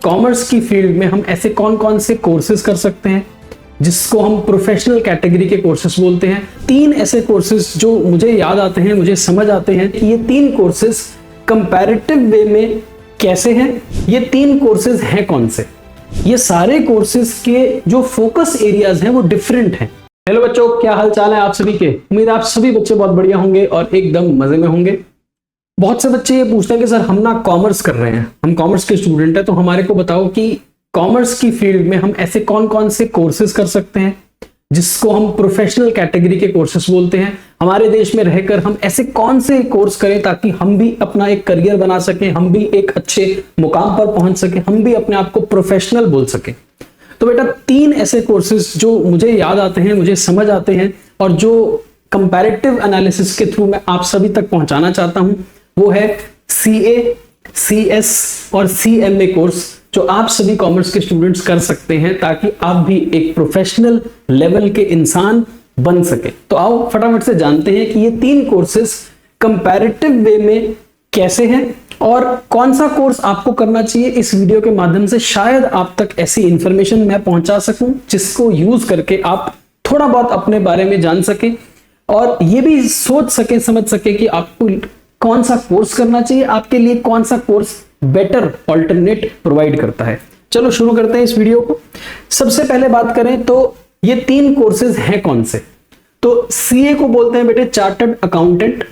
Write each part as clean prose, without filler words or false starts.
Commerce की field में हम ऐसे कौन कौन से कोर्सेज कर सकते हैं जिसको हम प्रोफेशनल कैटेगरी के कोर्सेज बोलते हैं। 3 ऐसे कोर्सेज जो मुझे याद आते हैं, मुझे समझ आते हैं कि ये 3 कोर्सेज कंपैरेटिव वे में कैसे हैं, ये 3 कोर्सेज हैं कौन से। ये सारे कोर्सेज के जो फोकस एरियाज हैं वो डिफरेंट हैं। हेलो बच्चों, क्या हाल चाल है आप सभी के। उम्मीद आप सभी बच्चे बहुत बढ़िया होंगे और एकदम मजे में होंगे। बहुत से बच्चे ये पूछते हैं कि सर हम ना कॉमर्स कर रहे हैं, हम कॉमर्स के स्टूडेंट हैं, तो हमारे को बताओ कि कॉमर्स की फील्ड में हम ऐसे कौन कौन से कोर्सेज कर सकते हैं जिसको हम प्रोफेशनल कैटेगरी के कोर्सेज बोलते हैं। हमारे देश में रहकर हम ऐसे कौन से कोर्स करें ताकि हम भी अपना एक करियर बना सकें, हम भी एक अच्छे मुकाम पर पहुंच सकें, हम भी अपने आप को प्रोफेशनल बोल सकें। तो बेटा 3 ऐसे कोर्सेज जो मुझे याद आते हैं, मुझे समझ आते हैं और जो कंपैरेटिव एनालिसिस के थ्रू मैं आप सभी तक पहुंचाना चाहता हूं, वो है CA, CS और CMA कोर्स, जो आप सभी कॉमर्स के स्टूडेंट्स कर सकते हैं ताकि आप भी एक प्रोफेशनल लेवल के इंसान बन सके। तो आओ फटाफट से जानते हैं कि ये 3 कोर्सेज कंपैरेटिव वे में कैसे हैं और कौन सा कोर्स आपको करना चाहिए। इस वीडियो के माध्यम से शायद आप तक ऐसी इंफॉर्मेशन मैं पहुंचा सकूं जिसको यूज करके आप थोड़ा बहुत अपने बारे में जान सके और ये भी सोच सके, समझ सके कि आपको कौन सा कोर्स करना चाहिए, आपके लिए कौन सा कोर्स बेटर ऑल्टरनेट प्रोवाइड करता है। चलो शुरू करते हैं इस वीडियो को। सबसे पहले बात करें तो ये 3 कोर्सेज हैं कौन से। तो CA को बोलते हैं बेटे chartered accountant,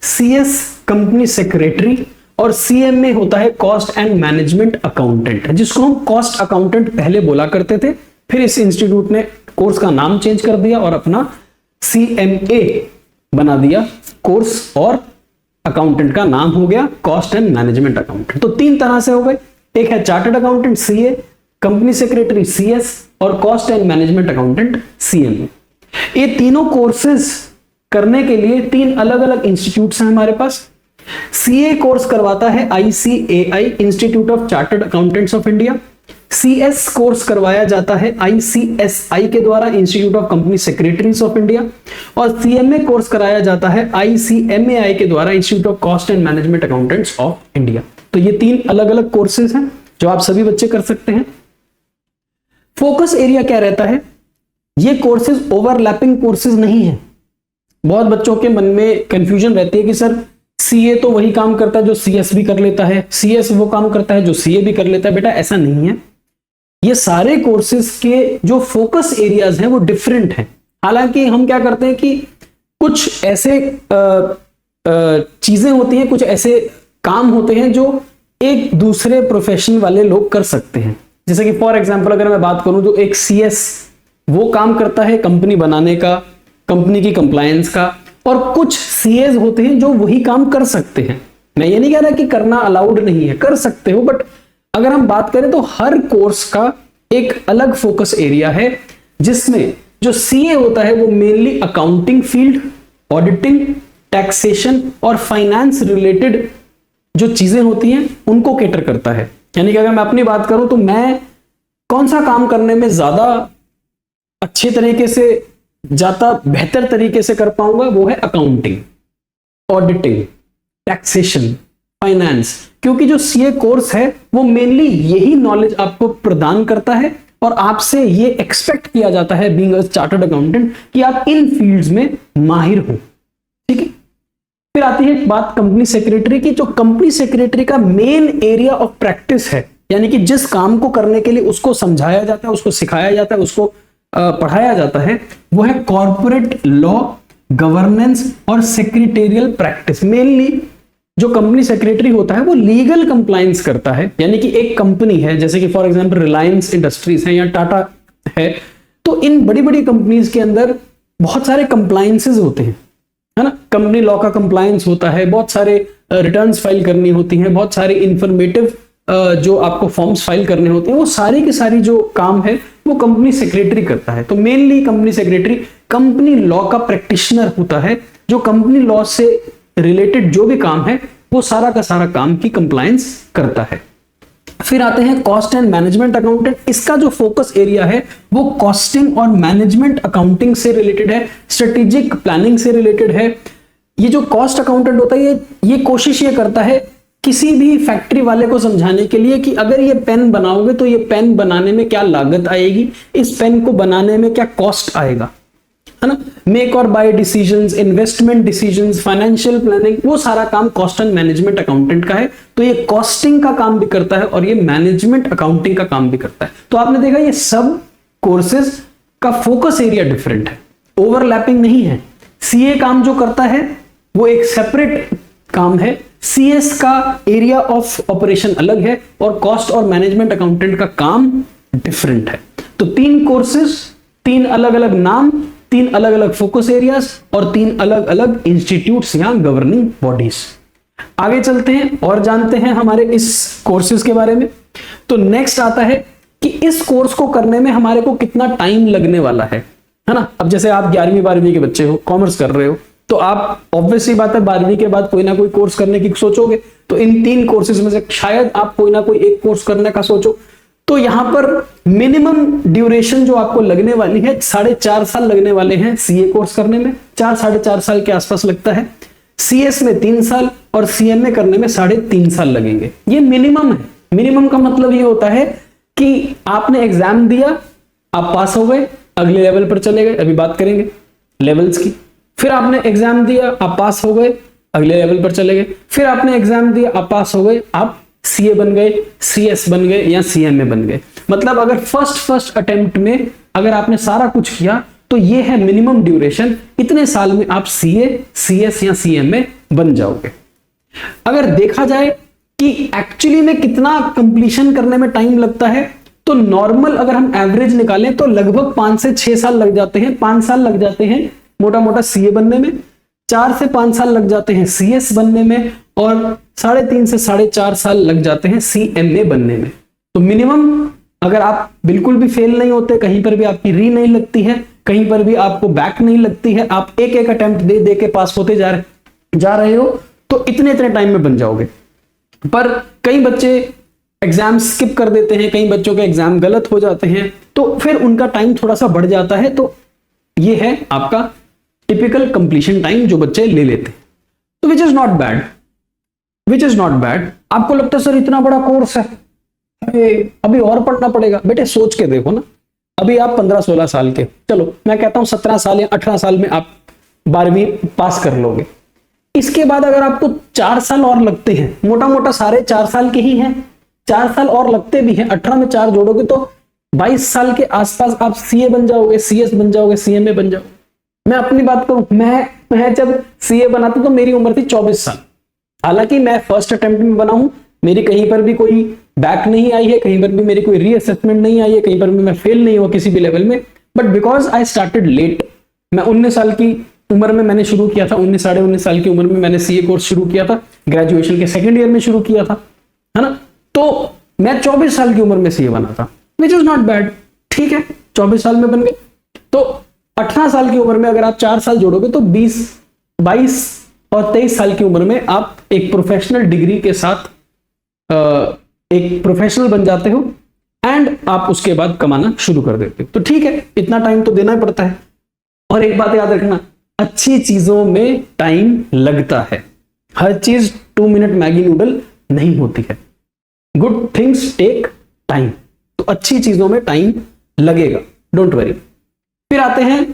CS company secretary और CMA होता है कॉस्ट एंड मैनेजमेंट अकाउंटेंट, जिसको हम कॉस्ट अकाउंटेंट पहले बोला करते थे, फिर इस इंस्टीट्यूट ने कोर्स का नाम चेंज कर दिया और अपना CMA बना दिया कोर्स और अकाउंटेंट का नाम हो गया कॉस्ट एंड मैनेजमेंट अकाउंटेंट। तो 3 तरह से हो गए, एक है chartered accountant CA, company secretary CS और cost and management accountant CMA। ये तीनों कोर्सेज करने के लिए 3 अलग अलग इंस्टीट्यूट्स हैं हमारे पास। CA कोर्स करवाता है ICAI, institute of chartered accountants of India. CS course करवाया जाता है ICSI के द्वारा, institute of company secretaries of India. और CMA कोर्स कराया जाता है ICMAI के द्वारा, institute of cost and management accountants of India. तो ये 3 अलग अलग कोर्सेज हैं जो आप सभी बच्चे कर सकते हैं। फोकस एरिया क्या रहता है, ये कोर्सेज ओवरलैपिंग कोर्सेज नहीं है। बहुत बच्चों के मन में कंफ्यूजन रहती है कि सर CA तो वही काम करता है जो CS भी कर लेता है, CS वो काम करता है जो CA भी कर लेता है। बेटा ऐसा नहीं है, ये सारे कोर्सेज के जो फोकस एरियाज हैं वो डिफरेंट हैं। हालांकि हम क्या करते हैं कि कुछ ऐसे चीजें होती हैं, कुछ ऐसे काम होते हैं जो एक दूसरे प्रोफेशन वाले लोग कर सकते हैं। जैसे कि फॉर एग्जांपल अगर मैं बात करूं तो एक CS वो काम करता है कंपनी बनाने का, कंपनी की कंप्लायंस का, और कुछ CAs होते हैं जो वही काम कर सकते हैं। मैं ये नहीं कह रहा कि करना अलाउड नहीं है, कर सकते हो, बट अगर हम बात करें तो हर कोर्स का एक अलग फोकस एरिया है, जिसमें जो CA होता है वो mainly accounting field, auditing, taxation और फाइनेंस रिलेटेड जो चीजें होती हैं उनको कैटर करता है। यानी कि अगर मैं अपनी बात करूं तो मैं कौन सा काम करने में ज्यादा अच्छे तरीके से, ज्यादा बेहतर तरीके से कर पाऊंगा, वो है अकाउंटिंग, ऑडिटिंग, टैक्सेशन, फाइनेंस। क्योंकि जो CA कोर्स है वो मेनली यही नॉलेज आपको प्रदान करता है और आपसे ये एक्सपेक्ट किया जाता है बीइंग अ चार्टर्ड अकाउंटेंट कि आप इन फील्ड्स में माहिर हो। ठीक है, फिर आती है बात कंपनी सेक्रेटरी की। जो कंपनी सेक्रेटरी का मेन एरिया ऑफ प्रैक्टिस है, यानी कि जिस काम को करने के लिए उसको समझाया जाता है, उसको सिखाया जाता है, उसको पढ़ाया जाता है, वो है कॉर्पोरेट लॉ, गवर्नेंस और सेक्रेटेरियल प्रैक्टिस। मेनली जो कंपनी सेक्रेटरी होता है वो लीगल कंप्लायंस करता है। यानी कि एक कंपनी है, जैसे कि फॉर एग्जांपल रिलायंस इंडस्ट्रीज है या टाटा है, तो इन बड़ी बड़ी कंपनीज के अंदर बहुत सारे कंप्लायंसेस होते हैं, है ना। कंपनी लॉ का कंप्लायंस होता है, बहुत सारे रिटर्न्स फाइल करनी होती हैं, बहुत सारे इंफॉर्मेटिव जो आपको फॉर्म्स फाइल करने होते हैं, वो सारी की सारी जो काम है वो कंपनी सेक्रेटरी करता है। तो mainly company secretary company law का प्रैक्टिशनर होता है, जो कंपनी लॉ से रिलेटेड जो भी काम है वो सारा का सारा काम की कंप्लायंस करता है। फिर आते हैं कॉस्ट एंड मैनेजमेंट अकाउंटेंट। इसका जो फोकस एरिया है वो कॉस्टिंग और मैनेजमेंट अकाउंटिंग से रिलेटेड है, स्ट्रेटेजिक प्लानिंग से रिलेटेड है। ये जो कॉस्ट अकाउंटेंट होता है ये कोशिश ये करता है किसी भी फैक्ट्री वाले को समझाने के लिए कि अगर ये पेन बनाओगे तो ये पेन बनाने में क्या लागत आएगी, इस पेन को बनाने में क्या कॉस्ट आएगा, है ना। मेक और buy decisions, investment decisions, financial planning, वो सारा काम कॉस्ट एंड मैनेजमेंट अकाउंटेंट का है। तो ये कॉस्टिंग का काम भी करता है और ये मैनेजमेंट अकाउंटिंग का काम भी करता है। तो आपने देखा ये सब कोर्सेज का फोकस एरिया डिफरेंट है, ओवरलैपिंग नहीं है। सीए काम जो करता है वो एक सेपरेट काम है, सीएस का एरिया ऑफ ऑपरेशन अलग है और कॉस्ट और मैनेजमेंट अकाउंटेंट का काम डिफरेंट है। तो 3 कोर्सेज, 3 अलग अलग नाम, 3 अलग अलग फोकस एरियाज और 3 अलग अलग इंस्टीट्यूट्स या गवर्निंग बॉडीज। आगे चलते हैं और जानते हैं हमारे इस कोर्सेज के बारे में। तो नेक्स्ट आता है कि इस कोर्स को करने में हमारे को कितना टाइम लगने वाला है ना। अब जैसे आप 11वीं 12वीं के बच्चे हो, कॉमर्स कर रहे हो, तो आप ऑब्वियसली बात है 12वीं के बाद कोई ना कोई कोर्स करने की सोचोगे। तो इन 3 कोर्सेज में से शायद आप कोई ना कोई एक कोर्स करने का सोचो। तो यहां पर मिनिमम ड्यूरेशन जो आपको लगने वाली है 4.5 साल लगने वाले हैं सीए कोर्स करने में, 4-4.5 साल के आसपास लगता है। सीएस में 3 साल और सीएमए करने में 3.5 साल लगेंगे। ये मिनिमम है। मिनिमम का मतलब ये होता है कि आपने एग्जाम दिया, आप पास हो गए, अगले लेवल पर चले गए, अभी बात करेंगे लेवल्स की। फिर आपने एग्जाम दिया, आप पास हो गए, अगले लेवल पर चले गए। फिर आपने एग्जाम दिया, आप पास हो गए, आप सीए बन गए, सीएस बन गए या सीएमए बन गए। मतलब अगर फर्स्ट अटेम्प्ट में अगर आपने सारा कुछ किया तो ये है मिनिमम ड्यूरेशन, इतने साल में आप सीए, सीएस या सीएमए बन जाओगे। अगर देखा जाए कि एक्चुअली में कितना कंप्लीशन करने में टाइम लगता है, तो नॉर्मल अगर हम एवरेज निकालें तो लगभग 5 से 6 साल लग जाते हैं। 5 साल लग जाते हैं मोटा मोटा सीए बनने में, 4 से 5 साल लग जाते हैं सीएस बनने में और 3.5 से 4.5 साल लग जाते हैं सीएमए बनने में। तो मिनिमम अगर आप बिल्कुल भी फेल नहीं होते, कहीं पर भी आपकी री नहीं लगती है, कहीं पर भी आपको बैक नहीं लगती है, आप एक अटेम्प्ट दे दे के पास होते जा रहे हो, तो इतने टाइम में बन जाओगे। पर कई बच्चे एग्जाम स्किप कर देते हैं, कई बच्चों के एग्जाम गलत हो जाते हैं, तो फिर उनका टाइम थोड़ा सा बढ़ जाता है। तो ये है आपका टिपिकल कंप्लीशन टाइम जो बच्चे ले लेते हैं। तो विच इज नॉट बैड। आपको लगता है सर इतना बड़ा कोर्स है, अभी और पढ़ना पड़ेगा। बेटे सोच के देखो ना, अभी आप 15-16 साल के, चलो मैं कहता हूं 17 साल या 18 साल में आप 12वीं पास कर लोगे। इसके बाद अगर आपको 4 साल और लगते हैं, मोटा मोटा सारे 4 साल के ही हैं, 4 साल और लगते भी हैं, 18 में 4 जोड़ोगे तो 22 साल के आसपास आप सीए बन जाओगे, सीएस बन जाओगे, सीएमए बन जाओगे। मैं अपनी बात करूं, मैं जब सीए बना था तो मेरी उम्र थी 24 साल। हालांकि मैं फर्स्ट अटेम्प्ट में बना हूं, मेरी कहीं पर भी कोई बैक नहीं आई है, कहीं पर भी मेरी कोई रीअसेसमेंट नहीं आई है, कहीं पर भी मैं फेल नहीं हुआ किसी भी लेवल में। But because I started late, मैं 19 साल की उम्र में मैंने शुरू किया था, 19 साढ़े 19 साल की उम्र में मैंने सीए कोर्स शुरू किया था, ग्रेजुएशन के 2nd ईयर में शुरू किया था, है ना। तो मैं 24 साल की उम्र में सीए बना था, विच इज नॉट बैड। ठीक है, 24 साल में बन गए। तो 18 साल की उम्र में अगर आप 4 साल जोड़ोगे तो 20, 22 और 23 साल की उम्र में आप एक प्रोफेशनल डिग्री के साथ एक प्रोफेशनल बन जाते हो एंड आप उसके बाद कमाना शुरू कर देते हो। तो ठीक है, इतना टाइम तो देना ही पड़ता है। और एक बात याद रखना, अच्छी चीजों में टाइम लगता है। हर चीज 2 मिनट मैगी नूडल नहीं होती है। Good things take time. तो अच्छी चीजों में टाइम लगेगा, डोंट वरी। फिर आते हैं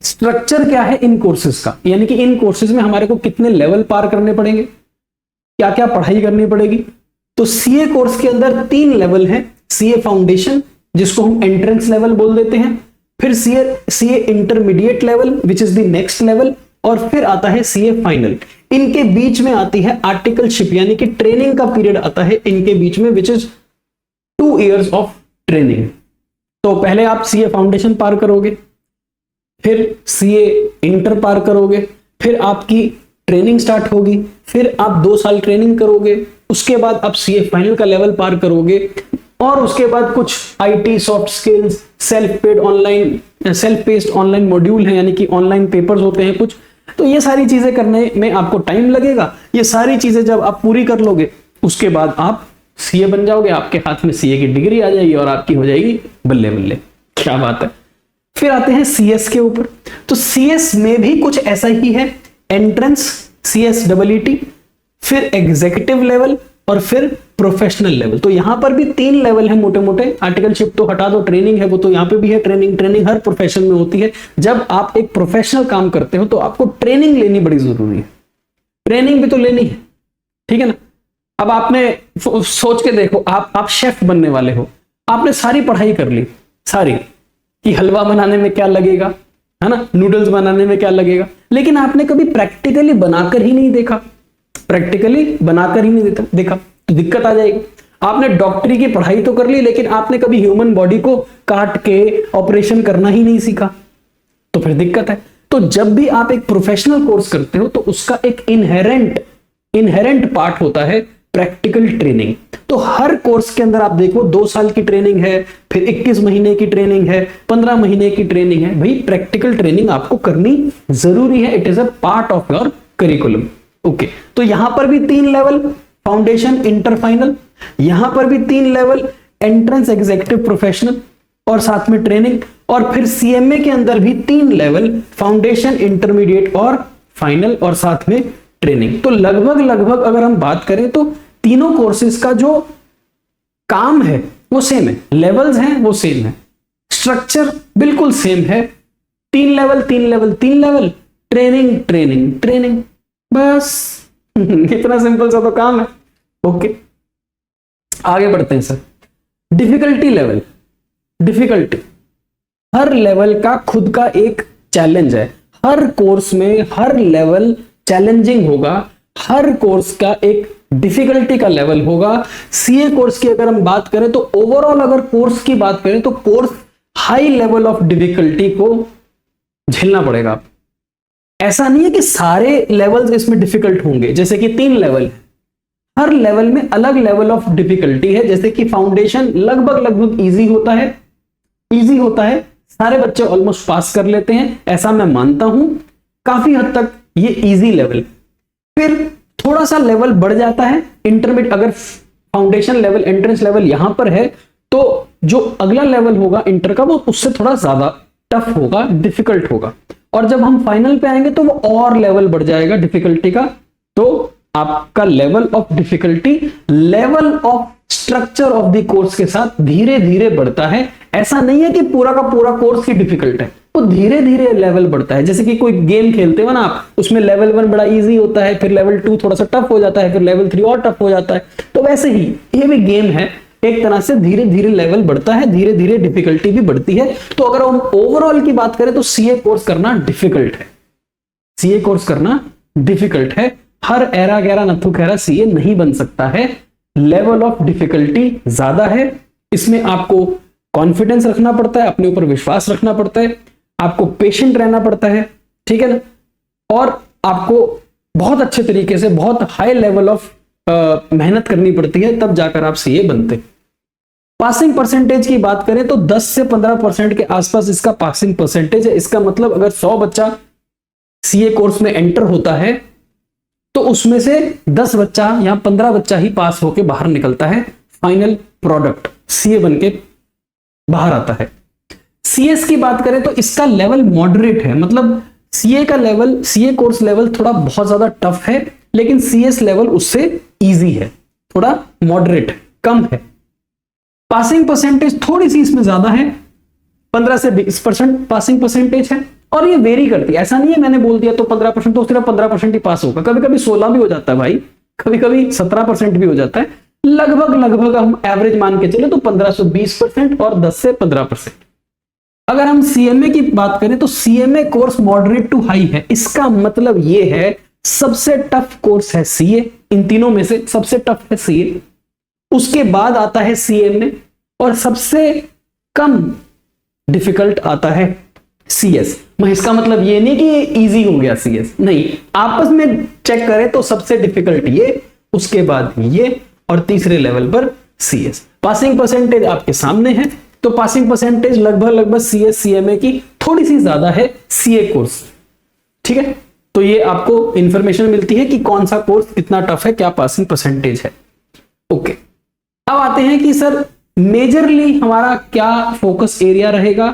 स्ट्रक्चर क्या है इन कोर्सेज का, यानी कि इन कोर्सेज में हमारे को कितने लेवल पार करने पड़ेंगे, क्या क्या पढ़ाई करनी पड़ेगी। तो सीए कोर्स के अंदर 3 लेवल हैं। सीए फाउंडेशन, जिसको हम एंट्रेंस लेवल बोल देते हैं, फिर CA intermediate level which is the next level, और फिर आता है सीए फाइनल। इनके बीच में आती है आर्टिकलशिप, यानी कि ट्रेनिंग का पीरियड आता है इनके बीच में, which is 2 years of training. तो पहले आप सीए फाउंडेशन पार करोगे, फिर सीए इंटर पार करोगे, फिर आपकी ट्रेनिंग स्टार्ट होगी, फिर आप 2 साल ट्रेनिंग करोगे, उसके बाद आप सीए फाइनल का लेवल पार करोगे, और उसके बाद कुछ IT soft skills, self paced online module है, यानी कि ऑनलाइन पेपर्स होते हैं कुछ। तो ये सारी चीजें करने में आपको टाइम लगेगा। ये सारी चीजें जब आप पूरी कर लोगे उसके बाद आप सीए बन जाओगे, आपके हाथ में सीए की डिग्री आ जाएगी और आपकी हो जाएगी बल्ले बल्ले। क्या बात है। फिर आते हैं सीएस के ऊपर। तो सीएस में भी कुछ ऐसा ही है, एंट्रेंस, सीएस EET, फिर एग्जीक्यूटिव लेवल और फिर प्रोफेशनल लेवल। तो यहां पर भी 3 लेवल है मोटे मोटे। आर्टिकलशिप तो हटा दो, ट्रेनिंग है वो तो यहां पे भी है। ट्रेनिंग हर प्रोफेशन में होती है। जब आप एक प्रोफेशनल काम करते हो तो आपको ट्रेनिंग लेनी बड़ी जरूरी है। ट्रेनिंग भी तो लेनी है, ठीक है ना। अब आपने सोच के देखो, आप शेफ बनने वाले हो, आपने सारी पढ़ाई कर ली, सारी, कि हलवा बनाने में क्या लगेगा, है ना, नूडल्स बनाने में क्या लगेगा, लेकिन आपने कभी प्रैक्टिकली बनाकर ही नहीं देखा, प्रैक्टिकली बनाकर ही नहीं देखा, तो दिक्कत आ जाएगी। आपने डॉक्टरी की पढ़ाई तो कर ली, लेकिन आपने कभी ह्यूमन बॉडी को काट के ऑपरेशन करना ही नहीं सीखा, तो फिर दिक्कत है। तो जब भी आप एक प्रोफेशनल कोर्स करते हो तो उसका एक इनहेरेंट पार्ट होता है प्रैक्टिकल ट्रेनिंग। तो हर कोर्स के अंदर आप देखो 2 साल की ट्रेनिंग है, फिर 21 महीने की ट्रेनिंग है, 15 महीने की ट्रेनिंग है। भाई प्रैक्टिकल ट्रेनिंग आपको करनी जरूरी है, it is a part of your curriculum. Okay, तो यहां पर भी 3 लेवल, फाउंडेशन, इंटर, फाइनल। यहां पर भी 3 लेवल, एंट्रेंस, एग्जीक्यूटिव, प्रोफेशनल और साथ में ट्रेनिंग। और फिर सीएमए के अंदर भी 3 लेवल, फाउंडेशन, इंटरमीडिएट और फाइनल और साथ में ट्रेनिंग। तो लगभग अगर हम बात करें तो तीनों कोर्सेज का जो काम है वो सेम है, लेवल्स हैं वो सेम है, स्ट्रक्चर बिल्कुल सेम है। 3 लेवल, ट्रेनिंग, बस इतना सिंपल सा तो काम है। ओके, आगे बढ़ते हैं सर। डिफिकल्टी लेवल, हर लेवल का खुद का एक चैलेंज है। हर कोर्स में हर लेवल चैलेंजिंग होगा, हर कोर्स का एक डिफिकल्टी का लेवल होगा। सीए कोर्स की अगर हम बात करें तो ओवरऑल अगर कोर्स की बात करें तो course high level of difficulty को झेलना पड़ेगा। ऐसा नहीं है कि सारे लेवल्स इसमें डिफिकल्ट होंगे, जैसे कि 3 लेवल है, हर लेवल में अलग लेवल ऑफ डिफिकल्टी है। जैसे कि फाउंडेशन लगभग इजी होता है, सारे बच्चे ऑलमोस्ट पास कर लेते हैं, ऐसा मैं मानता हूं, काफी हद तक ये इजी लेवल। फिर थोड़ा सा लेवल बढ़ जाता है इंटरमीडिएट। अगर फाउंडेशन लेवल, एंट्रेंस लेवल यहां पर है तो जो अगला लेवल होगा इंटर का वो उससे थोड़ा ज्यादा टफ होगा, डिफिकल्ट होगा। और जब हम फाइनल पे आएंगे तो वो और लेवल बढ़ जाएगा डिफिकल्टी का। तो आपका level of difficulty level of structure of the course के साथ धीरे धीरे बढ़ता है। ऐसा नहीं है कि पूरा का पूरा कोर्स ही डिफिकल्ट है, वो धीरे धीरे लेवल बढ़ता है। जैसे कि कोई गेम खेलते हो ना आप, उसमें लेवल 1 बड़ा इजी होता है, फिर लेवल 2 थोड़ा सा टफ हो जाता है, फिर लेवल 3 और टफ हो जाता है। तो वैसे ही ये भी गेम है, एक तरह से धीरे धीरे लेवल बढ़ता है, धीरे धीरे डिफिकल्टी भी बढ़ती है। तो अगर हम ओवरऑल की बात करें तो सीए कोर्स करना डिफिकल्ट है, सीए कोर्स करना डिफिकल्ट है। हर एरा गैरा नथु खैरा सीए नहीं बन सकता है, लेवल ऑफ डिफिकल्टी ज्यादा है। इसमें आपको कॉन्फिडेंस रखना पड़ता है, अपने ऊपर विश्वास रखना पड़ता है, आपको पेशेंट रहना पड़ता है, ठीक है ना, और आपको बहुत अच्छे तरीके से बहुत हाई लेवल ऑफ मेहनत करनी पड़ती है, तब जाकर आप सीए बनते। पासिंग परसेंटेज की बात करें तो 10 से 15% के आसपास इसका पासिंग परसेंटेज है। इसका मतलब अगर 100 बच्चा सीए कोर्स में एंटर होता है तो उसमें से 10 बच्चा या 15 बच्चा ही पास होकर बाहर निकलता है, फाइनल प्रोडक्ट सीए बनके बाहर आता है। सीएस की बात करें तो इसका लेवल मॉडरेट है, मतलब सीए का लेवल, सीए कोर्स लेवल थोड़ा बहुत ज्यादा टफ है, लेकिन सीएस लेवल उससे इजी है, थोड़ा मॉडरेट, कम है। पासिंग परसेंटेज थोड़ी सी इसमें ज्यादा है, 15 से 20% पासिंग परसेंटेज है, और ये वेरी करती है। ऐसा नहीं है मैंने बोल दिया तो 15%, तो सिर्फ 15% ही पास होगा, कभी कभी 16 भी हो जाता है भाई, कभी कभी 17% भी हो जाता है। लगभग हम एवरेज मान के चले तो 15 से 20% और 10 से 15%। अगर हम सीएमए की बात करें तो CMA course moderate to high है। इसका मतलब यह है सबसे टफ कोर्स है सीए, इन तीनों में से सबसे टफ है सीए, उसके बाद आता है सीएमए, और सबसे कम डिफिकल्ट आता है सीएस। इसका मतलब ये नहीं कि ये इजी हो गया सीएस, नहीं, आपस में चेक करें तो सबसे डिफिकल्ट ये, उसके बाद ये, और तीसरे लेवल पर सीएस। पासिंग परसेंटेज आपके सामने है, तो पासिंग परसेंटेज लगभग सीएस सीएमए की थोड़ी सी ज्यादा है सीए कोर्स, ठीक है। तो ये आपको इंफॉर्मेशन मिलती है कि कौन सा कोर्स कितना टफ है, क्या पासिंग परसेंटेज है। ओके, अब आते हैं कि सर मेजरली हमारा क्या फोकस एरिया रहेगा,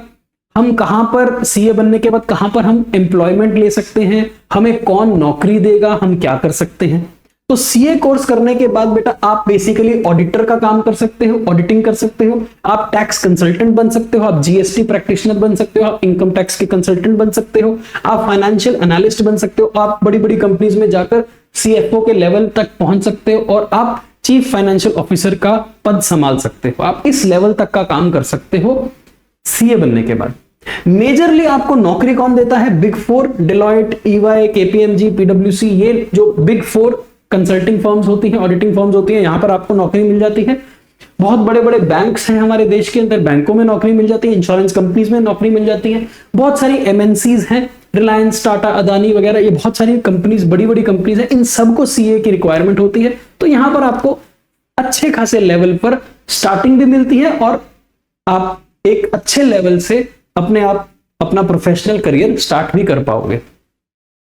हम कहां पर सीए बनने के बाद कहां पर हम एम्प्लॉयमेंट ले सकते हैं, हमें कौन नौकरी देगा, हम क्या कर सकते हैं। तो सीए कोर्स करने के बाद बेटा आप बेसिकली ऑडिटर का काम कर सकते हो, ऑडिटिंग कर सकते हो, आप टैक्स कंसल्टेंट बन सकते हो, आप जीएसटी प्रैक्टिशनर बन सकते हो, आप इनकम टैक्स के कंसल्टेंट बन सकते हो, आप फाइनेंशियल एनालिस्ट बन सकते हो, आप बड़ी बड़ी कंपनीज में जाकर सीएफओ के लेवल तक पहुंच सकते हो और आप चीफ फाइनेंशियल ऑफिसर का पद संभाल सकते हो। आप इस लेवल तक का काम कर सकते हो सीए बनने के बाद। मेजरली आपको नौकरी कौन देता है? Big four, Deloitte, EY, KPMG, पीडब्ल्यूसी, ये जो बिग फोर कंसल्टिंग फर्म्स होती हैं, ऑडिटिंग फर्म्स होती हैं, यहां पर आपको नौकरी मिल जाती है। बहुत बड़े बड़े बैंक्स हैं हमारे देश के अंदर, बैंकों में नौकरी मिल जाती है, इंश्योरेंस कंपनीज में नौकरी मिल जाती है, बहुत सारी एमएनसीज हैं, रिलायंस, टाटा, अदानी वगैरह, ये बहुत सारी कंपनीज, बड़ी बड़ी कंपनीज हैं, इन सबको सीए की रिक्वायरमेंट होती है। तो यहां पर आपको अच्छे खासे लेवल पर स्टार्टिंग भी मिलती है और आप एक अच्छे लेवल से अपना प्रोफेशनल करियर स्टार्ट भी कर पाओगे।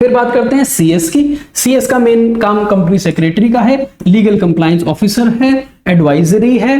फिर बात करते हैं सीएस की। सीएस का मेन काम कंपनी सेक्रेटरी का है, लीगल कंप्लायंस ऑफिसर है, एडवाइजरी है,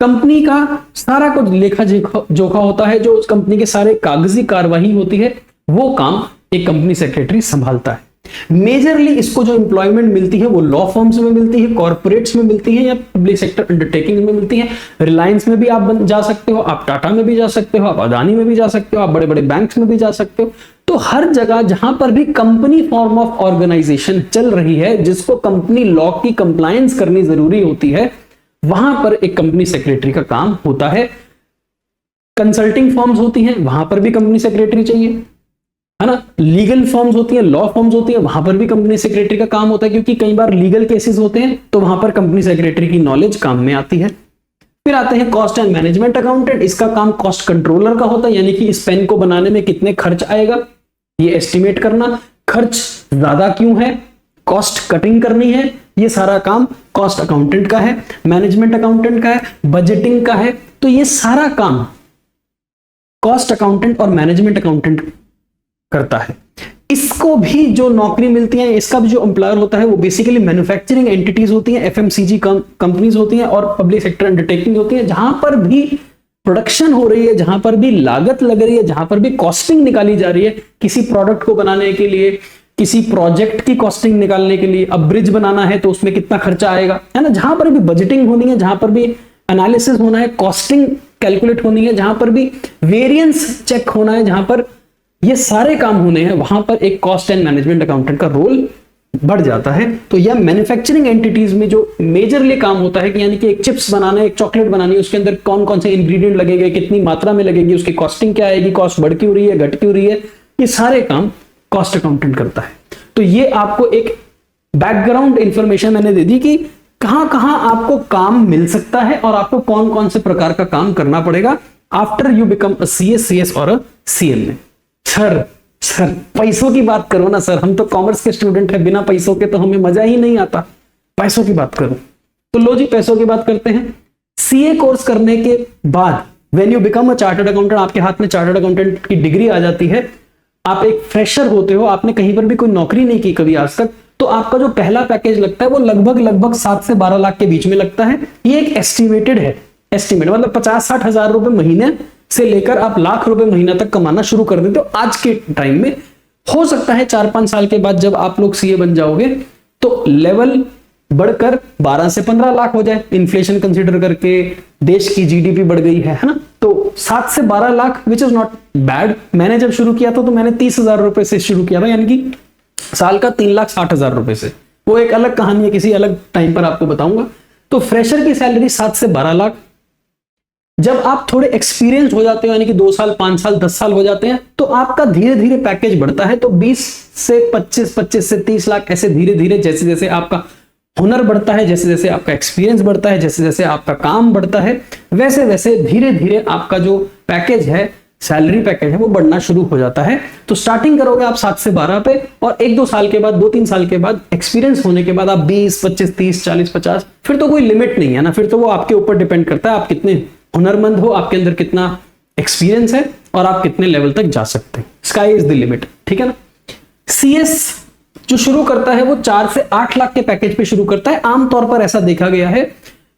कंपनी का सारा कुछ लेखा जोखा होता है, जो उस कंपनी के सारे कागजी कार्यवाही होती है वो काम एक कंपनी सेक्रेटरी संभालता है। मेजरली इसको जो एम्प्लॉयमेंट मिलती है वो लॉ फर्म्स में मिलती है, कॉर्पोरेट्स में मिलती है या पब्लिक सेक्टर अंडरटेकिंग में मिलती है। रिलायंस में भी आप जा सकते हो, आप टाटा में भी जा सकते हो, आप अदानी में भी जा सकते हो, आप बड़े बड़े बैंक्स में भी जा सकते हो। तो हर जगह जहां पर भी कंपनी फॉर्म ऑफ ऑर्गेनाइजेशन चल रही है, जिसको कंपनी लॉ की कंप्लायंस करनी जरूरी होती है, वहां पर एक कंपनी सेक्रेटरी का काम होता है। कंसल्टिंग फर्म्स होती हैं, वहां पर भी कंपनी सेक्रेटरी चाहिए, है ना। लीगल फर्म्स होती है, लॉ फर्म्स होती है, वहां पर भी कंपनी सेक्रेटरी का काम होता है, क्योंकि कई बार लीगल केसेस होते हैं तो वहां पर कंपनी सेक्रेटरी की नॉलेज काम में आती है। फिर आते हैं कॉस्ट एंड मैनेजमेंट अकाउंटेंट। इसका काम कॉस्ट कंट्रोलर का होता है, यानी कि इस पेन को बनाने में कितने खर्च आएगा ये एस्टिमेट करना, खर्च ज्यादा क्यों है, कॉस्ट कटिंग करनी है, ये सारा काम कॉस्ट अकाउंटेंट का है, मैनेजमेंट अकाउंटेंट का है, बजटिंग का है। तो ये सारा काम कॉस्ट अकाउंटेंट और मैनेजमेंट अकाउंटेंट करता है। इसको भी जो नौकरी मिलती है, इसका भी जो एम्प्लॉयर होता है वो बेसिकली मैन्युफैक्चरिंग एंटिटीज होती हैं, एफएमसीजी कंपनीज होती हैं और पब्लिक सेक्टर अंडरटेकिंग होती है। जहां पर भी प्रोडक्शन हो रही है, जहां पर भी लागत लग रही है, जहां पर भी कॉस्टिंग निकाली जा रही है किसी प्रोडक्ट को बनाने के लिए, किसी प्रोजेक्ट की कॉस्टिंग निकालने के लिए, अब ब्रिज बनाना है तो उसमें कितना खर्चा आएगा, है ना। जहां पर भी बजटिंग होनी है, जहां पर भी एनालिसिस होना है, कॉस्टिंग कैलकुलेट होनी है, जहां पर भी वेरिएंस चेक होना है, जहां पर ये सारे काम होने हैं, वहां पर एक कॉस्ट एंड मैनेजमेंट अकाउंटेंट का रोल बढ़ जाता है। तो यह मैन्युफैक्चरिंग एंटिटीज में जो मेजरली काम होता है कि यानी कि एक चिप्स बनाना है, एक चॉकलेट बनानी है, उसके अंदर कौन कौन से इंग्रेडिएंट लगेंगे, कितनी मात्रा में लगेगी, उसकी कॉस्टिंग क्या आएगी, कॉस्ट बढ़ क्यों रही है, घट क्यों रही है, ये सारे काम कॉस्ट अकाउंटेंट करता है। तो ये आपको एक बैकग्राउंड इंफॉर्मेशन मैंने दे दी कि कहां कहां आपको काम मिल सकता है और आपको कौन कौन से प्रकार का काम करना पड़ेगा after you become a CS और अ सीएमए। सर पैसों की बात करो ना सर, हम तो कॉमर्स के स्टूडेंट हैं, बिना पैसों के तो हमें मजा ही नहीं आता, पैसों की बात करो। तो लो जी, पैसों की बात करते हैं। सीए कोर्स करने के बाद when you become a chartered accountant, आपके हाथ में चार्टर्ड अकाउंटेंट की डिग्री आ जाती है, आप एक फ्रेशर होते हो, आपने कहीं पर भी कोई नौकरी नहीं की कभी आज तक, तो आपका जो पहला पैकेज लगता है वो लगभग 7 से 12 लाख के बीच में लगता है। ये एक एस्टिमेटेड है, एस्टिमेट मतलब 50-60 हजार रुपए महीने से लेकर आप लाख रुपए महीना तक कमाना शुरू कर देते हो आज के टाइम में। हो सकता है 4-5 साल के बाद जब आप लोग सीए बन जाओगे तो लेवल बढ़कर 12 से 15 लाख हो जाए, इन्फ्लेशन कंसीडर करके, देश की जीडीपी बढ़ गई है ना। तो 7 से 12 lakh which is not bad. मैंने जब शुरू किया था तो मैंने 30,000 रुपए से शुरू किया था, यानी कि साल का 3,60,000 रुपए से। वो एक अलग कहानी है, किसी अलग टाइम पर आपको बताऊंगा। तो फ्रेशर की सैलरी 7 से 12 लाख। जब आप थोड़े एक्सपीरियंस हो जाते हो, यानी कि 2 साल, 5 साल, 10 साल हो जाते हैं, तो आपका धीरे धीरे पैकेज बढ़ता है। तो 20 से 25, 25 से 30 लाख, ऐसे धीरे धीरे जैसे जैसे आपका हुनर बढ़ता है, जैसे जैसे आपका एक्सपीरियंस बढ़ता है, जैसे जैसे आपका काम बढ़ता है, वैसे वैसे धीरे धीरे आपका जो पैकेज है, सैलरी पैकेज है, वो बढ़ना शुरू हो जाता है। तो स्टार्टिंग करोगे आप 7 से 12 पे, और 1-2 साल के बाद, 2-3 साल के बाद एक्सपीरियंस होने के बाद आप 20, 25, 30, 40, 50, फिर तो कोई लिमिट नहीं है ना, फिर तो वो आपके ऊपर डिपेंड करता है आप कितने हुनरमंद हो, आपके अंदर कितना एक्सपीरियंस है और आप कितने लेवल तक जा सकते हैं। स्काई इज द लिमिट, ठीक है ना। सीएस जो शुरू करता है वो 4 से 8 लाख के पैकेज पे शुरू करता है। आमतौर पर ऐसा देखा गया है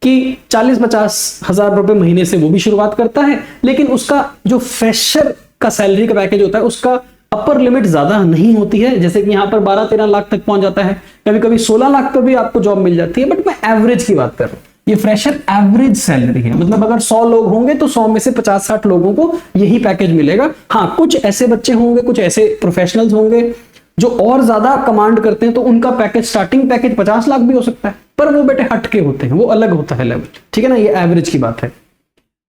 कि 40-50 हजार रुपए महीने से वो भी शुरुआत करता है, लेकिन उसका जो फ्रेशर का सैलरी का पैकेज होता है उसका अपर लिमिट ज्यादा नहीं होती है, जैसे कि यहाँ पर 12-13 लाख तक पहुंच जाता है, कभी कभी 16 लाख पर भी आपको जॉब मिल जाती है, बट मैं एवरेज की बात कर रहा हूँ। ये फ्रेशर एवरेज सैलरी है, मतलब अगर 100 लोग होंगे तो 100 में से 50-60 लोगों को यही पैकेज मिलेगा। हाँ, कुछ ऐसे बच्चे होंगे, कुछ ऐसे प्रोफेशनल्स होंगे जो और ज्यादा कमांड करते हैं, तो उनका पैकेज, स्टार्टिंग पैकेज 50 लाख भी हो सकता है, पर वो बेटे हटके होते हैं, वो अलग होता है लेवल, ठीक है ना। ये एवरेज की बात है।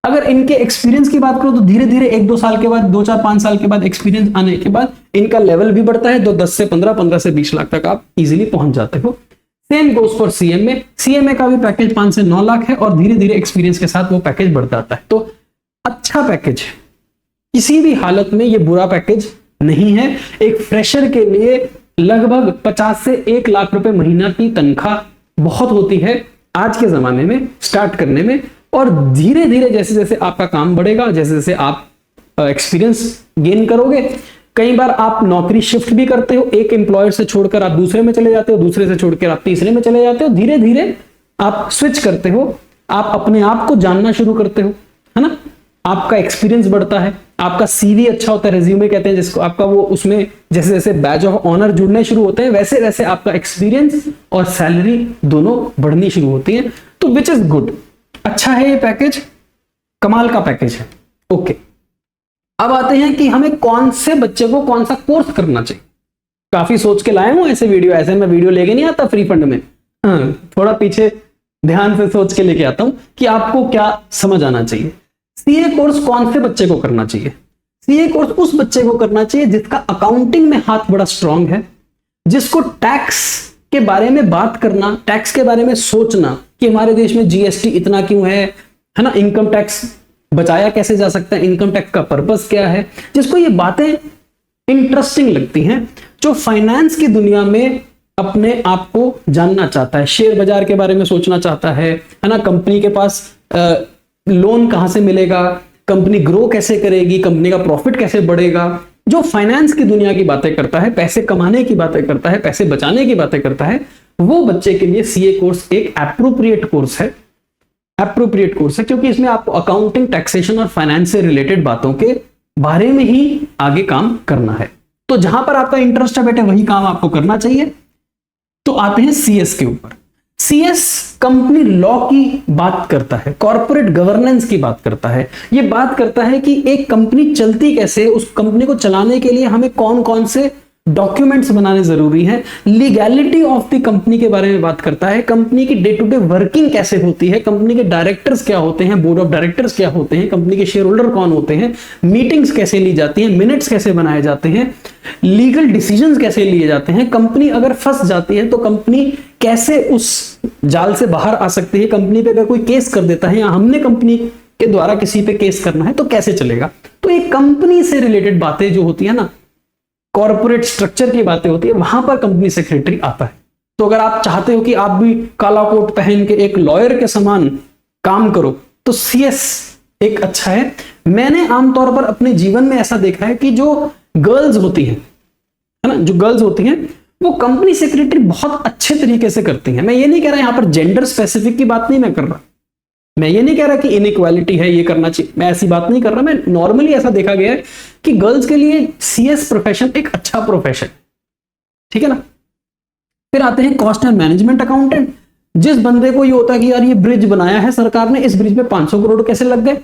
अगर इनके एक्सपीरियंस की बात करो तो धीरे धीरे 1-2 साल के बाद, 2-4-5 साल के बाद एक्सपीरियंस आने के बाद इनका लेवल भी बढ़ता है, तो 10 से 15, 15 से 20 लाख तक आप इजीली पहुंच जाते हो। Same goes for CMA. CMA का भी पैकेज 5 से 9 लाख है और धीरे धीरे एक्सपीरियंस के साथ वो पैकेज बढ़ता आता है। तो अच्छा पैकेज है, किसी भी हालत में ये बुरा पैकेज नहीं है। एक फ्रेशर के लिए लगभग 50 से 1 लाख रुपए महीना की तनख्वाह बहुत होती है आज के जमाने में स्टार्ट करने में। और धीरे धीरे जैसे जैसे आपका काम बढ़ेगा, जैसे जैसे आप एक्सपीरियंस गेन करोगे, कई बार आप नौकरी शिफ्ट भी करते हो, एक एम्प्लॉयर से छोड़कर आप दूसरे में चले जाते हो, दूसरे से छोड़कर आप तीसरे में चले जाते हो, धीरे धीरे आप स्विच करते हो, आप अपने आप को जानना शुरू करते हो, है ना। आपका एक्सपीरियंस बढ़ता है, आपका सीवी अच्छा होता है, रेज्यूमे कहते हैं जिसको, आपका वो उसमें जैसे जैसे बैज ऑफ ऑनर जुड़ने शुरू होते हैं, वैसे वैसे आपका एक्सपीरियंस और सैलरी दोनों बढ़नी शुरू होती है। तो विच इज गुड, अच्छा है ये पैकेज, कमाल का पैकेज है। ओके, अब आते हैं कि हमें कौन से बच्चे को कौन सा कोर्स करना चाहिए। काफी सोच के लाया हूं ऐसे वीडियो, ऐसे मैं वीडियो लेके नहीं आता फ्री फंड में, थोड़ा पीछे ध्यान से सोच के लेके आता हूं कि आपको क्या समझ आना चाहिए। सीए कोर्स कौन से बच्चे को करना चाहिए? सीए कोर्स उस बच्चे को करना चाहिए जिसका अकाउंटिंग में हाथ बड़ा स्ट्रांग है, जिसको टैक्स के बारे में बात करना, टैक्स के बारे में सोचना कि हमारे देश में जीएसटी इतना क्यों है ना, इनकम टैक्स बचाया कैसे जा सकता है, इनकम टैक्स का पर्पस क्या है, जिसको ये बातें इंटरेस्टिंग लगती हैं, जो फाइनेंस की दुनिया में अपने आप को जानना चाहता है, शेयर बाजार के बारे में सोचना चाहता है ना, कंपनी के पास लोन कहां से मिलेगा, कंपनी ग्रो कैसे करेगी, कंपनी का प्रॉफिट कैसे बढ़ेगा, जो फाइनेंस की दुनिया की बातें करता है, पैसे कमाने की बातें करता है, पैसे बचाने की बातें करता है, वो बच्चे के लिए सीए कोर्स एक एप्रोप्रिएट कोर्स है। एप्रोप्रिएट कोर्स है क्योंकि इसमें आपको अकाउंटिंग, टैक्सेशन और फाइनेंस से रिलेटेड बातों के बारे में ही आगे काम करना है। तो जहां पर आपका इंटरेस्ट है बेटे वही काम आपको करना चाहिए। तो आते हैं सीएस के ऊपर। सीएस कंपनी लॉ की बात करता है, कॉर्पोरेट गवर्नेंस की बात करता है, ये बात करता है कि एक कंपनी चलती कैसे, उस कंपनी को चलाने के लिए हमें कौन कौन से डॉक्यूमेंट्स बनाने जरूरी है, लीगैलिटी ऑफ द कंपनी के बारे में बात करता है, कंपनी की डे टू डे वर्किंग कैसे होती है, कंपनी के डायरेक्टर्स क्या होते हैं, बोर्ड ऑफ डायरेक्टर्स क्या होते हैं, कंपनी के शेयर होल्डर कौन होते हैं, मीटिंग्स कैसे ली जाती हैं, मिनट्स कैसे बनाए जाते हैं, लीगल डिसीजंस कैसे लिए जाते हैं, कंपनी अगर फंस जाती है तो कंपनी कैसे उस जाल से बाहर आ सकती है, कंपनी पे अगर कोई केस कर देता है या हमने कंपनी के द्वारा किसी पे केस करना है तो कैसे चलेगा। तो ये कंपनी से रिलेटेड बातें जो होती है ना, कॉर्पोरेट स्ट्रक्चर की बातें होती है, वहां पर कंपनी सेक्रेटरी आता है। तो अगर आप चाहते हो कि आप भी काला कोट पहन के एक लॉयर के समान काम करो तो सीएस एक अच्छा है। मैंने आमतौर पर अपने जीवन में ऐसा देखा है कि जो गर्ल्स होती हैं, है ना, जो गर्ल्स होती हैं वो कंपनी सेक्रेटरी बहुत अच्छे तरीके से करती हैं। मैं ये नहीं कह रहा यहां पर जेंडर स्पेसिफिक की बात नहीं मैं कर रहा, मैं ये नहीं कह रहा कि इनइक्वालिटी है ये करना चाहिए, मैं ऐसी बात नहीं कर रहा। मैं नॉर्मली ऐसा देखा गया है कि गर्ल्स के लिए सीएस प्रोफेशन एक अच्छा प्रोफेशन, ठीक है ना। फिर आते हैं कॉस्ट एंड मैनेजमेंट अकाउंटेंट। जिस बंदे को ये होता है कि यार ये ब्रिज बनाया है सरकार ने, इस ब्रिज पे 500 करोड़ कैसे लग गए,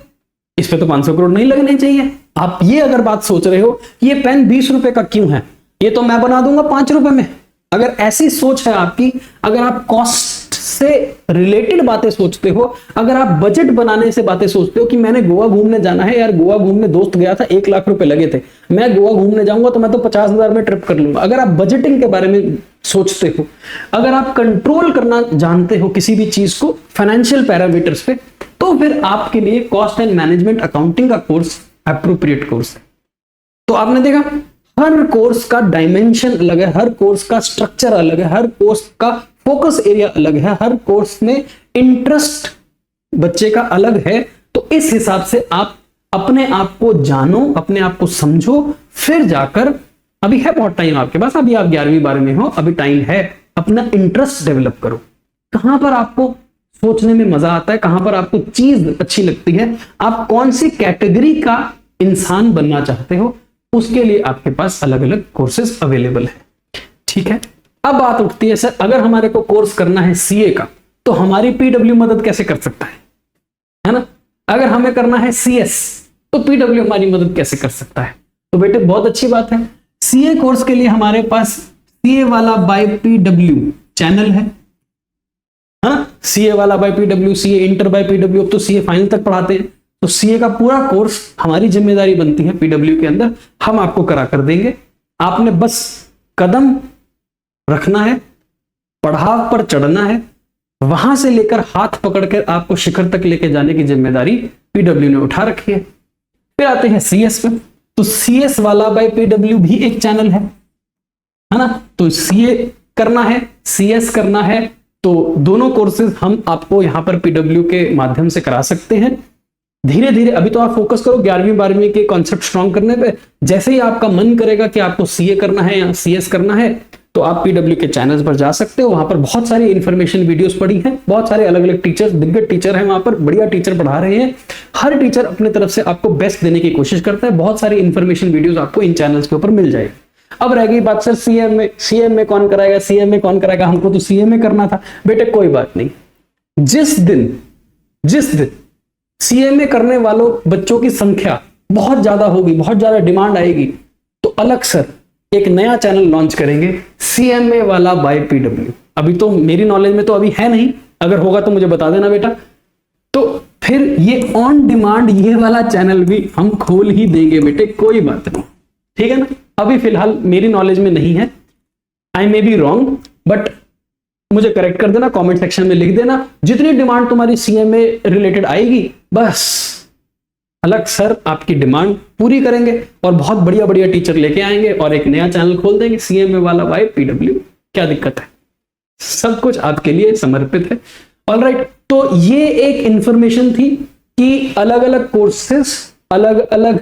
इस पे तो 500 करोड़ नहीं लगने चाहिए। आप ये अगर बात सोच रहे हो ये पेन 20 रुपए का क्यों है, ये तो मैं बना दूंगा 5 रुपए में, अगर ऐसी सोच है आपकी, अगर आप कॉस्ट से रिलेटेड बातें सोचते हो, अगर आप बजट बनाने से बातें सोचते हो कि मैंने गोवा घूमने जाना है, यार गोवा घूमने दोस्त गया था 1 लाख रुपए लगे थे, मैं गोवा घूमने जाऊंगा तो मैं तो 50,000 में ट्रिप कर लूंगा, अगर आप बजटिंग के बारे में सोचते हो, अगर आप कंट्रोल करना जानते हो किसी भी चीज को फाइनेंशियल पैरामीटर्स पे, तो फिर आपके लिए कॉस्ट एंड मैनेजमेंट अकाउंटिंग का कोर्स एप्रोप्रिएट कोर्स है। तो आपने देखा हर कोर्स का डायमेंशन अलग है, हर कोर्स का स्ट्रक्चर अलग है, हर कोर्स का फोकस एरिया अलग है, हर कोर्स में इंटरेस्ट बच्चे का अलग है। तो इस हिसाब से आप अपने आप को जानो, अपने आप को समझो, फिर जाकर, अभी है बहुत टाइम आपके पास, अभी आप 11वीं 12वीं में हो, अभी टाइम है, अपना इंटरेस्ट डेवलप करो। कहां पर आपको सोचने में मजा आता है, कहां पर आपको चीज अच्छी लगती है, आप कौन सी कैटेगरी का इंसान बनना चाहते हो, उसके लिए आपके पास अलग अलग कोर्सेज अवेलेबल है। ठीक है, अब बात उठती है सर अगर हमारे को कोर्स करना है सीए का तो हमारी पीडब्ल्यू मदद कैसे कर सकता है ना? अगर हमें करना है सीएस तो पीडब्ल्यू हमारी मदद कैसे कर सकता है? तो बेटे बहुत अच्छी बात है, सीए कोर्स के लिए हमारे पास सीए वाला बाय पीडब्ल्यू चैनल है ना? सीए वाला by PW, CA inter by PW, अब तो सीए फाइनल तक पढ़ाते हैं, तो सीए का पूरा कोर्स हमारी जिम्मेदारी बनती है पीडब्ल्यू के अंदर, हम आपको करा कर देंगे। आपने बस कदम रखना है, पड़ाव पर चढ़ना है, वहां से लेकर हाथ पकड़कर आपको शिखर तक लेके जाने की जिम्मेदारी पीडब्ल्यू ने उठा रखी है। फिर आते हैं सीएस पे, तो सीएस वाला बाय पीडब्ल्यू भी एक चैनल है ना? तो सीए करना है, सीएस करना है, तो दोनों कोर्सेज हम आपको यहां पर पीडब्ल्यू के माध्यम से करा सकते हैं। धीरे धीरे अभी तो आप फोकस करो 11वीं 12वीं के कॉन्सेप्ट स्ट्रॉन्ग करने पे, जैसे ही आपका मन करेगा कि आपको सीए करना है या सीएस करना है तो आप पीडब्ल्यू के चैनल्स पर जा सकते हो। वहां पर बहुत सारी इंफॉर्मेशन वीडियोस पड़ी हैं, बहुत सारे अलग अलग टीचर्स, दिग्गज टीचर हैं वहां पर, बढ़िया टीचर पढ़ा रहे हैं। हर टीचर अपनी तरफ से आपको बेस्ट देने की कोशिश करता है। बहुत सारी इंफॉर्मेशन वीडियोस आपको इन चैनल्स के ऊपर मिल जाएगी। अब रह गई बात सर सीएम में कौन कराएगा, सीएम में कौन कराएगा? हमको तो सीएम में करना था। बेटे कोई बात नहीं, जिस दिन सीएमए करने वालों बच्चों की संख्या बहुत ज्यादा होगी, बहुत ज्यादा डिमांड आएगी, तो अलग सर एक नया चैनल लॉन्च करेंगे सीएमए वाला बाय पीडब्ल्यू। अभी तो मेरी नॉलेज में तो अभी है नहीं, अगर होगा तो मुझे बता देना बेटा। तो फिर ये ऑन डिमांड ये वाला चैनल भी हम खोल ही देंगे बेटे, कोई बात नहीं, ठीक है ना? अभी फिलहाल मेरी नॉलेज में नहीं है, आई मे बी रॉन्ग, बट मुझे करेक्ट कर देना, कमेंट सेक्शन में लिख देना। जितनी डिमांड तुम्हारी सीएमए रिलेटेड आएगी, बस अलग सर आपकी डिमांड पूरी करेंगे और बहुत बढ़िया बढ़िया टीचर लेके आएंगे और एक नया चैनल खोल देंगे सीएमए वाला बाय पीडब्ल्यू। क्या दिक्कत है? सब कुछ आपके लिए समर्पित है। ऑलराइट, तो ये एक इंफॉर्मेशन थी कि अलग अलग कोर्सेस, अलग अलग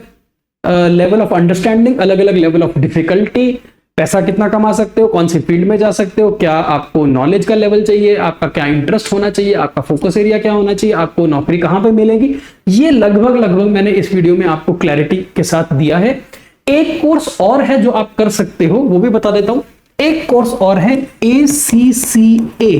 लेवल ऑफ अंडरस्टैंडिंग, अलग अलग लेवल ऑफ डिफिकल्टी, पैसा कितना कमा सकते हो, कौन सी फील्ड में जा सकते हो, क्या आपको नॉलेज का लेवल चाहिए, आपका क्या इंटरेस्ट होना चाहिए, आपका फोकस एरिया क्या होना चाहिए, आपको नौकरी कहां पे मिलेगी, ये लगभग मैंने इस वीडियो में आपको क्लैरिटी के साथ दिया है। एक कोर्स और है जो आप कर सकते हो, वो भी बता देता हूं। एक कोर्स और है ACCA,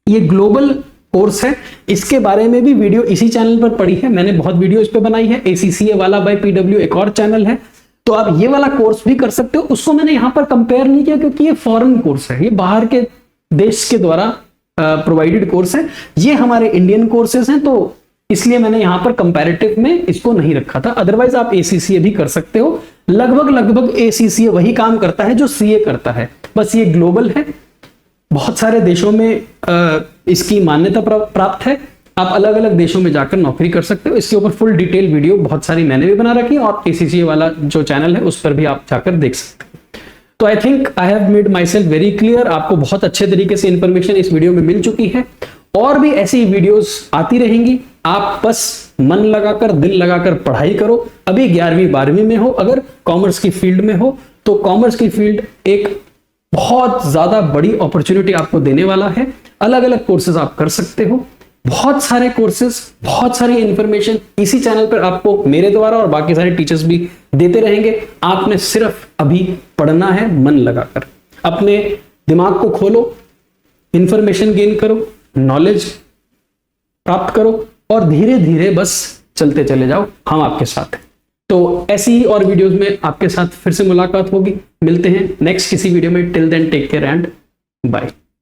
ये ग्लोबल कोर्स है, इसके बारे में भी वीडियो इसी चैनल पर पड़ी है, मैंने बहुत वीडियो इस पे बनाई है। ACCA वाला बाय पीडब्ल्यू एक और चैनल है, तो आप ये वाला कोर्स भी कर सकते हो। उसको मैंने यहां पर कंपेयर नहीं किया क्योंकि ये फॉरेन कोर्स है, ये बाहर के देश के द्वारा प्रोवाइडेड कोर्स है, ये हमारे इंडियन कोर्सेज हैं, तो इसलिए मैंने यहां पर कंपैरेटिव में इसको नहीं रखा था। अदरवाइज आप ACCA भी कर सकते हो, लगभग ACCA वही काम करता है जो CA करता है, बस ये ग्लोबल है, बहुत सारे देशों में इसकी मान्यता प्राप्त है। आप अलग अलग देशों में जाकर नौकरी कर सकते हो। इसके ऊपर फुल डिटेल वीडियो बहुत सारी मैंने भी बना रखी है और ACCA वाला जो चैनल है उस पर भी आप जाकर देख सकते हो। तो I think I have made my self very clear, आपको बहुत अच्छे तरीके से इंफॉर्मेशन इस वीडियो में मिल चुकी है, और भी ऐसी वीडियोस आती रहेंगी। आप बस मन लगाकर, दिल लगाकर पढ़ाई करो। अभी 11वीं 12वीं में हो, अगर कॉमर्स की फील्ड में हो तो कॉमर्स की फील्ड एक बहुत ज्यादा बड़ी अपॉर्चुनिटी आपको देने वाला है। अलग अलग कोर्सेज आप कर सकते हो, बहुत सारे कोर्सेज, बहुत सारी इंफॉर्मेशन इसी चैनल पर आपको मेरे द्वारा और बाकी सारे टीचर्स भी देते रहेंगे। आपने सिर्फ अभी पढ़ना है, मन लगाकर अपने दिमाग को खोलो, इंफॉर्मेशन गेन करो, नॉलेज प्राप्त करो और धीरे धीरे बस चलते चले जाओ, हम आपके साथ हैं। तो ऐसी ही और वीडियोस में आपके साथ फिर से मुलाकात होगी, मिलते हैं नेक्स्ट किसी वीडियो में। Till then take care and bye.